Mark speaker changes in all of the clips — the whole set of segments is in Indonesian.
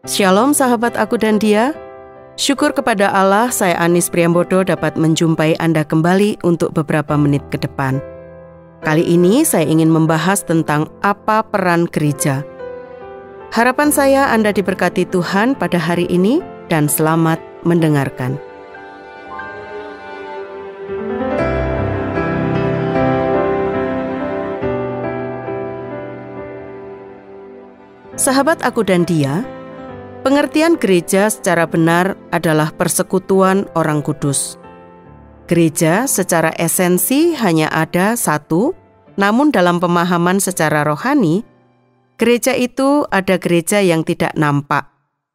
Speaker 1: Shalom sahabat Aku dan Dia. Syukur kepada Allah, saya Anis Priambodo dapat menjumpai Anda kembali untuk beberapa menit ke depan. Kali ini saya ingin membahas tentang apa peran gereja. Harapan saya Anda diberkati Tuhan pada hari ini dan selamat mendengarkan. Sahabat Aku dan Dia, pengertian gereja secara benar adalah persekutuan orang kudus. Gereja secara esensi hanya ada satu, namun dalam pemahaman secara rohani, gereja itu ada gereja yang tidak nampak,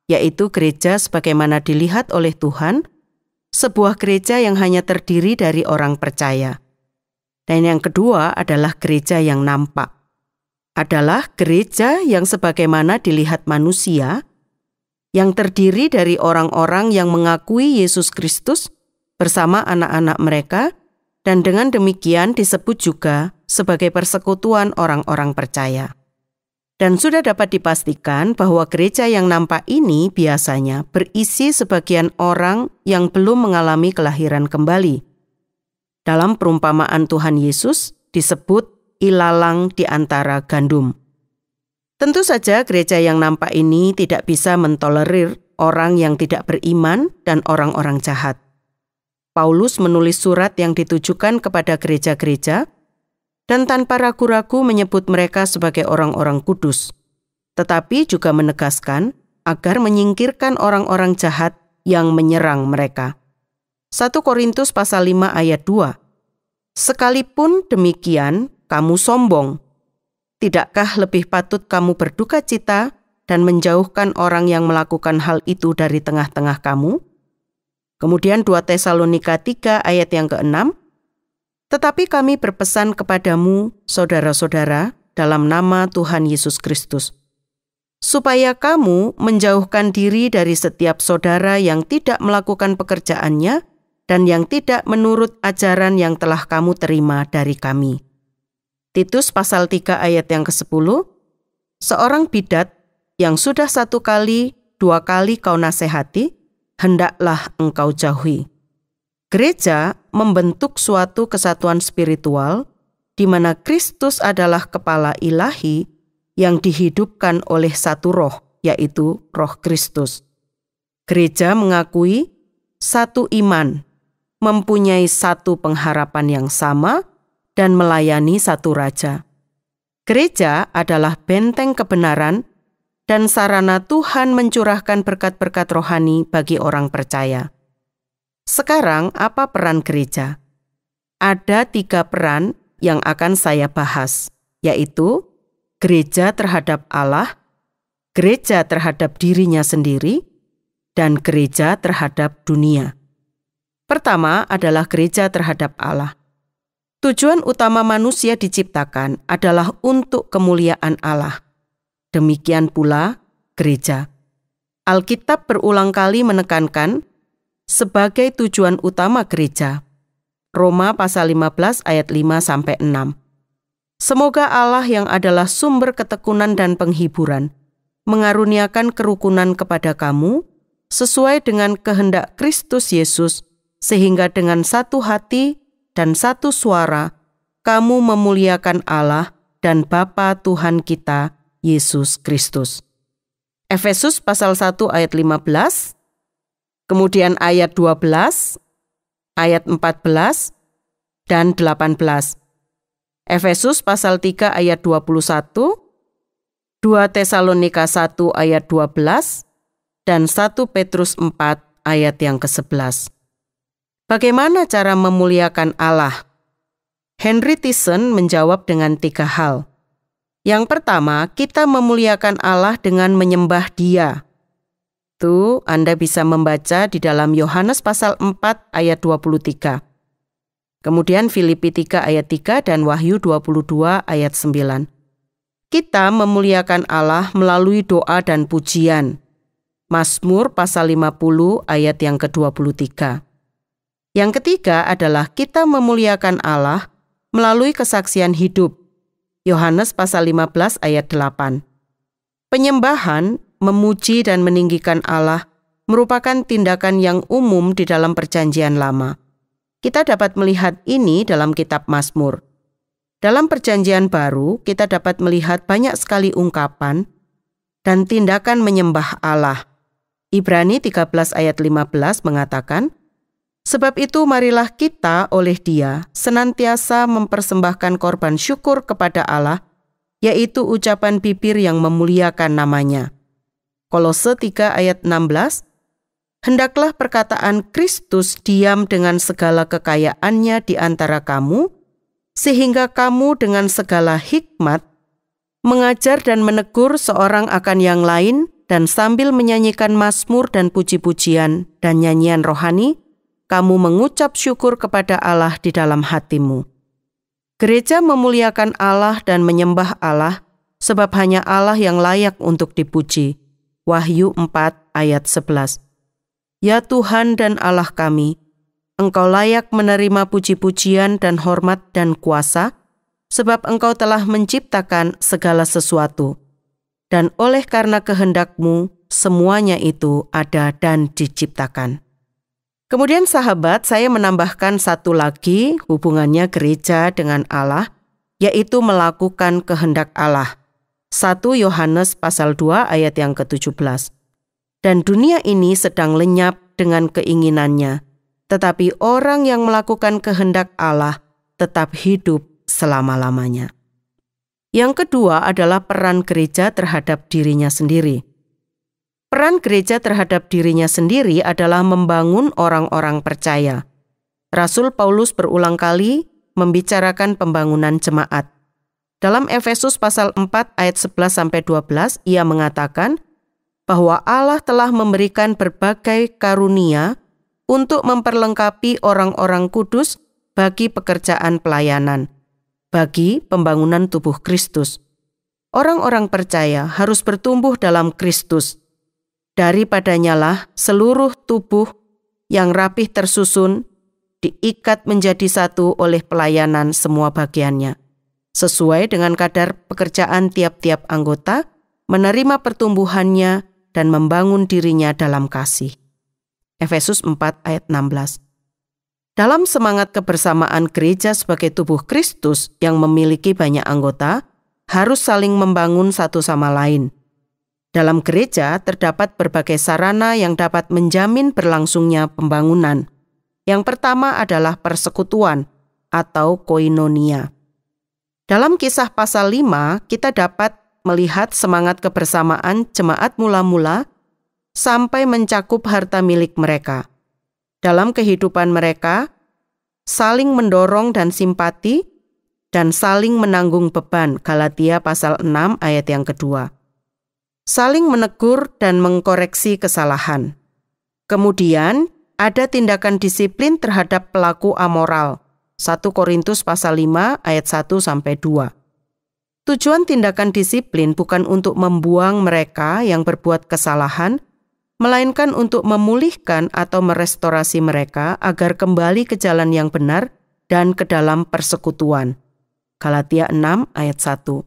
Speaker 1: yaitu gereja sebagaimana dilihat oleh Tuhan, sebuah gereja yang hanya terdiri dari orang percaya. Dan yang kedua adalah gereja yang nampak, adalah gereja yang sebagaimana dilihat manusia, yang terdiri dari orang-orang yang mengakui Yesus Kristus bersama anak-anak mereka, dan dengan demikian disebut juga sebagai persekutuan orang-orang percaya. Dan sudah dapat dipastikan bahwa gereja yang nampak ini biasanya berisi sebagian orang yang belum mengalami kelahiran kembali. Dalam perumpamaan Tuhan Yesus disebut ilalang di antara gandum. Tentu saja gereja yang nampak ini tidak bisa mentolerir orang yang tidak beriman dan orang-orang jahat. Paulus menulis surat yang ditujukan kepada gereja-gereja dan tanpa ragu-ragu menyebut mereka sebagai orang-orang kudus, tetapi juga menegaskan agar menyingkirkan orang-orang jahat yang menyerang mereka. 1 Korintus pasal 5 ayat 2. Sekalipun demikian, kamu sombong. Tidakkah lebih patut kamu berduka cita dan menjauhkan orang yang melakukan hal itu dari tengah-tengah kamu? Kemudian 2 Tesalonika 3 ayat yang ke-6. Tetapi kami berpesan kepadamu, saudara-saudara, dalam nama Tuhan Yesus Kristus, supaya kamu menjauhkan diri dari setiap saudara yang tidak melakukan pekerjaannya dan yang tidak menurut ajaran yang telah kamu terima dari kami. Titus pasal 3 ayat yang ke-10, seorang bidat yang sudah 1 kali, 2 kali kau nasihati, hendaklah engkau jauhi. Gereja membentuk suatu kesatuan spiritual di mana Kristus adalah kepala ilahi yang dihidupkan oleh satu roh, yaitu Roh Kristus. Gereja mengakui satu iman, mempunyai satu pengharapan yang sama, dan melayani satu raja. Gereja adalah benteng kebenaran dan sarana Tuhan mencurahkan berkat-berkat rohani bagi orang percaya. Sekarang, apa peran gereja? Ada 3 peran yang akan saya bahas, yaitu gereja terhadap Allah, gereja terhadap dirinya sendiri, dan gereja terhadap dunia. Pertama adalah gereja terhadap Allah. Tujuan utama manusia diciptakan adalah untuk kemuliaan Allah. Demikian pula gereja. Alkitab berulang kali menekankan sebagai tujuan utama gereja. Roma pasal 15 ayat 5-6. Semoga Allah yang adalah sumber ketekunan dan penghiburan mengaruniakan kerukunan kepada kamu sesuai dengan kehendak Kristus Yesus, sehingga dengan satu hati dan satu suara, kamu memuliakan Allah dan Bapa Tuhan kita, Yesus Kristus. Efesus pasal 1 ayat 15, kemudian ayat 12, ayat 14, dan 18. Efesus pasal 3 ayat 21, 2 Tesalonika 1 ayat 12, dan 1 Petrus 4 ayat yang ke-11. Bagaimana cara memuliakan Allah? Henry Tyson menjawab dengan 3 hal. Yang pertama, kita memuliakan Allah dengan menyembah Dia. Itu Anda bisa membaca di dalam Yohanes pasal 4 ayat 23. Kemudian Filipi 3 ayat 3 dan Wahyu 22 ayat 9. Kita memuliakan Allah melalui doa dan pujian. Mazmur pasal 50 ayat yang ke-23. Yang ketiga adalah kita memuliakan Allah melalui kesaksian hidup. Yohanes pasal 15 ayat 8. Penyembahan memuji dan meninggikan Allah merupakan tindakan yang umum di dalam Perjanjian Lama. Kita dapat melihat ini dalam kitab Mazmur. Dalam Perjanjian Baru, kita dapat melihat banyak sekali ungkapan dan tindakan menyembah Allah. Ibrani 13 ayat 15 mengatakan, "Sebab itu marilah kita oleh Dia senantiasa mempersembahkan korban syukur kepada Allah, yaitu ucapan bibir yang memuliakan nama-Nya." Kolose 3 ayat 16, "Hendaklah perkataan Kristus diam dengan segala kekayaannya di antara kamu, sehingga kamu dengan segala hikmat mengajar dan menegur seorang akan yang lain, dan sambil menyanyikan mazmur dan puji-pujian dan nyanyian rohani, kamu mengucap syukur kepada Allah di dalam hatimu." Gereja memuliakan Allah dan menyembah Allah, sebab hanya Allah yang layak untuk dipuji. Wahyu 4 ayat 11. "Ya Tuhan dan Allah kami, Engkau layak menerima puji-pujian dan hormat dan kuasa, sebab Engkau telah menciptakan segala sesuatu. Dan oleh karena kehendak-Mu, semuanya itu ada dan diciptakan." Kemudian sahabat, saya menambahkan satu lagi hubungannya gereja dengan Allah, yaitu melakukan kehendak Allah. 1 Yohanes pasal 2 ayat yang ke-17. "Dan dunia ini sedang lenyap dengan keinginannya, tetapi orang yang melakukan kehendak Allah tetap hidup selama-lamanya." Yang kedua adalah peran gereja terhadap dirinya sendiri. Peran gereja terhadap dirinya sendiri adalah membangun orang-orang percaya. Rasul Paulus berulang kali membicarakan pembangunan jemaat. Dalam Efesus pasal 4 ayat 11-12, ia mengatakan bahwa Allah telah memberikan berbagai karunia untuk memperlengkapi orang-orang kudus bagi pekerjaan pelayanan, bagi pembangunan tubuh Kristus. Orang-orang percaya harus bertumbuh dalam Kristus. Daripadanyalah seluruh tubuh yang rapih tersusun diikat menjadi satu oleh pelayanan semua bagiannya, sesuai dengan kadar pekerjaan tiap-tiap anggota, menerima pertumbuhannya dan membangun dirinya dalam kasih. Efesus 4 ayat 16. Dalam semangat kebersamaan gereja sebagai tubuh Kristus yang memiliki banyak anggota, harus saling membangun satu sama lain. Dalam gereja terdapat berbagai sarana yang dapat menjamin berlangsungnya pembangunan. Yang pertama adalah persekutuan atau koinonia. Dalam Kisah pasal 5, kita dapat melihat semangat kebersamaan jemaat mula-mula sampai mencakup harta milik mereka. Dalam kehidupan mereka, saling mendorong dan simpati, dan saling menanggung beban. Galatia pasal 6 ayat yang kedua. Saling menegur dan mengkoreksi kesalahan. Kemudian, ada tindakan disiplin terhadap pelaku amoral. 1 Korintus pasal 5 ayat 1-2. Tujuan tindakan disiplin bukan untuk membuang mereka yang berbuat kesalahan, melainkan untuk memulihkan atau merestorasi mereka agar kembali ke jalan yang benar dan ke dalam persekutuan. Galatia 6 ayat 1.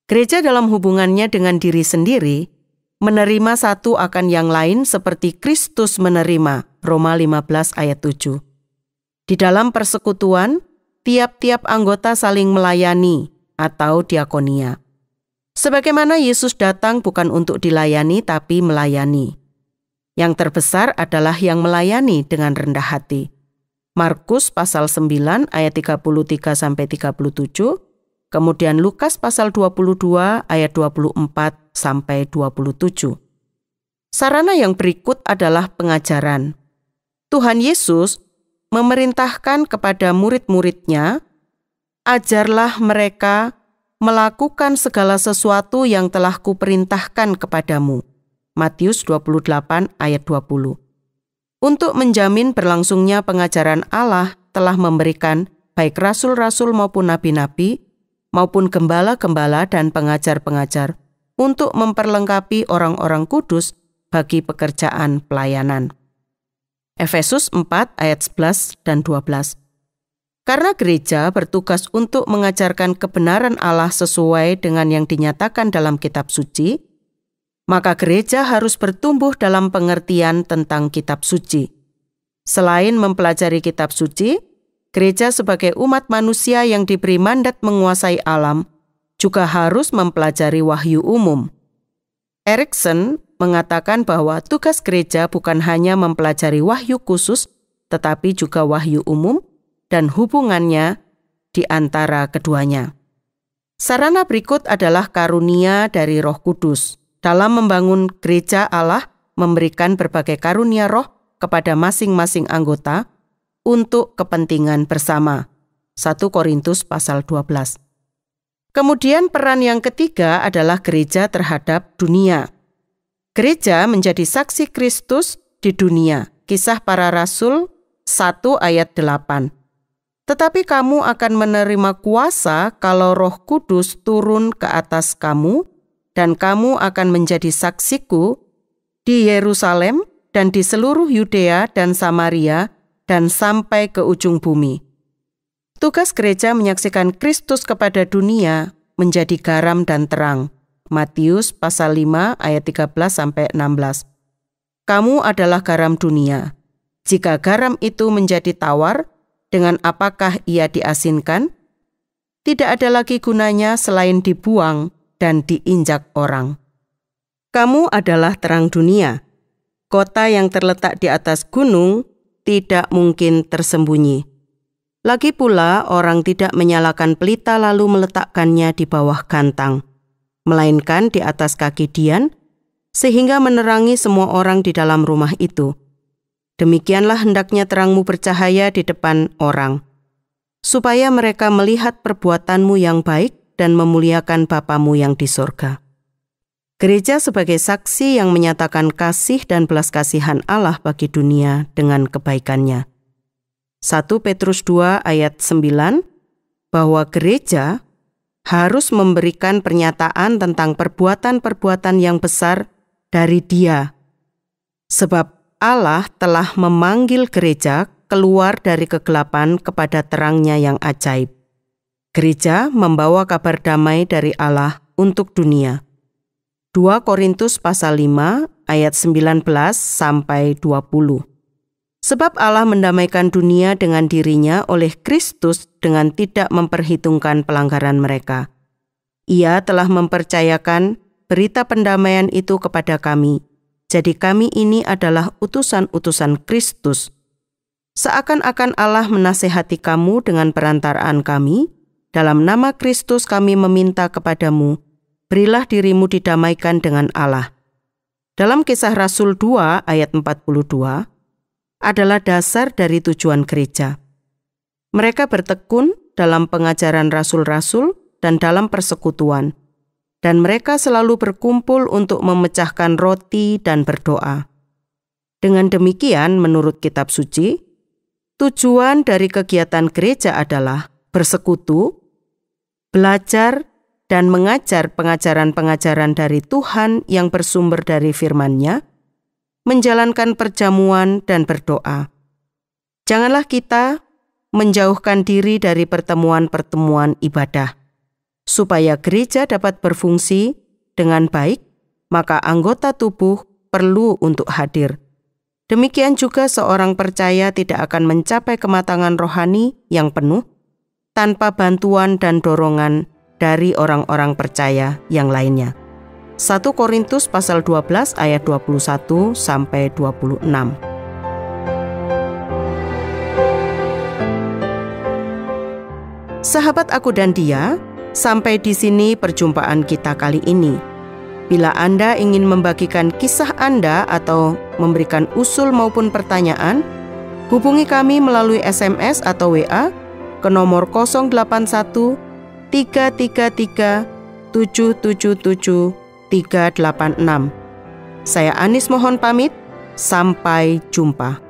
Speaker 1: Gereja dalam hubungannya dengan diri sendiri menerima satu akan yang lain seperti Kristus menerima. Roma 15 ayat 7. Di dalam persekutuan, tiap-tiap anggota saling melayani atau diakonia. Sebagaimana Yesus datang bukan untuk dilayani tapi melayani. Yang terbesar adalah yang melayani dengan rendah hati. Markus pasal 9 ayat 33-37, kemudian Lukas pasal 22 ayat 24-27. Sarana yang berikut adalah pengajaran. Tuhan Yesus memerintahkan kepada murid-muridnya, "Ajarlah mereka melakukan segala sesuatu yang telah kuperintahkan kepadamu." Matius 28 ayat 20. Untuk menjamin berlangsungnya pengajaran Allah telah memberikan baik rasul-rasul maupun nabi-nabi, maupun gembala-gembala dan pengajar-pengajar untuk memperlengkapi orang-orang kudus bagi pekerjaan pelayanan. Efesus 4 ayat 11 dan 12. Karena gereja bertugas untuk mengajarkan kebenaran Allah sesuai dengan yang dinyatakan dalam kitab suci, Maka gereja harus bertumbuh dalam pengertian tentang kitab suci. Selain mempelajari kitab suci, gereja sebagai umat manusia yang diberi mandat menguasai alam, juga harus mempelajari wahyu umum. Erikson mengatakan bahwa tugas gereja bukan hanya mempelajari wahyu khusus, tetapi juga wahyu umum dan hubungannya di antara keduanya. Sarana berikut adalah karunia dari Roh Kudus. Dalam membangun gereja, Allah memberikan berbagai karunia roh kepada masing-masing anggota untuk kepentingan bersama. 1 Korintus pasal 12. Kemudian peran yang ketiga adalah gereja terhadap dunia. Gereja menjadi saksi Kristus di dunia. Kisah Para Rasul 1 ayat 8. Tetapi kamu akan menerima kuasa kalau Roh Kudus turun ke atas kamu, dan kamu akan menjadi saksiku di Yerusalem dan di seluruh Yudea dan Samaria dan sampai ke ujung bumi. Tugas gereja menyaksikan Kristus kepada dunia menjadi garam dan terang. Matius pasal 5 ayat 13-16. Kamu adalah garam dunia. Jika garam itu menjadi tawar, dengan apakah ia diasinkan? Tidak ada lagi gunanya selain dibuang dan diinjak orang. Kamu adalah terang dunia. Kota yang terletak di atas gunung tidak mungkin tersembunyi. Lagi pula, orang tidak menyalakan pelita lalu meletakkannya di bawah gantang, melainkan di atas kaki dian, sehingga menerangi semua orang di dalam rumah itu. Demikianlah hendaknya terangmu bercahaya di depan orang, supaya mereka melihat perbuatanmu yang baik dan memuliakan Bapamu yang di surga. Gereja sebagai saksi yang menyatakan kasih dan belas kasihan Allah bagi dunia dengan kebaikannya. 1 Petrus 2 ayat 9, bahwa gereja harus memberikan pernyataan tentang perbuatan-perbuatan yang besar dari Dia. Sebab Allah telah memanggil gereja keluar dari kegelapan kepada terang-Nya yang ajaib. Gereja membawa kabar damai dari Allah untuk dunia. 2 Korintus pasal 5 ayat 19 sampai 20. Sebab Allah mendamaikan dunia dengan dirinya oleh Kristus dengan tidak memperhitungkan pelanggaran mereka. Ia telah mempercayakan berita pendamaian itu kepada kami. Jadi kami ini adalah utusan-utusan Kristus. Seakan-akan Allah menasehati kamu dengan perantaraan kami, dalam nama Kristus kami meminta kepadamu, berilah dirimu didamaikan dengan Allah. Dalam Kisah Rasul 2 ayat 42 adalah dasar dari tujuan gereja. Mereka bertekun dalam pengajaran rasul-rasul dan dalam persekutuan, dan mereka selalu berkumpul untuk memecahkan roti dan berdoa. Dengan demikian, menurut kitab suci, tujuan dari kegiatan gereja adalah bersekutu, belajar, dan mengajar pengajaran-pengajaran dari Tuhan yang bersumber dari firman-Nya, menjalankan perjamuan dan berdoa. Janganlah kita menjauhkan diri dari pertemuan-pertemuan ibadah. Supaya gereja dapat berfungsi dengan baik, maka anggota tubuh perlu untuk hadir. Demikian juga seorang percaya tidak akan mencapai kematangan rohani yang penuh tanpa bantuan dan dorongan dari orang-orang percaya yang lainnya. 1 Korintus pasal 12 ayat 21 sampai 26. Sahabat Aku dan Dia, sampai di sini perjumpaan kita kali ini. Bila Anda ingin membagikan kisah Anda atau memberikan usul maupun pertanyaan, hubungi kami melalui SMS atau WA ke nomor 081 333 777 386. Saya Anis mohon pamit, sampai jumpa.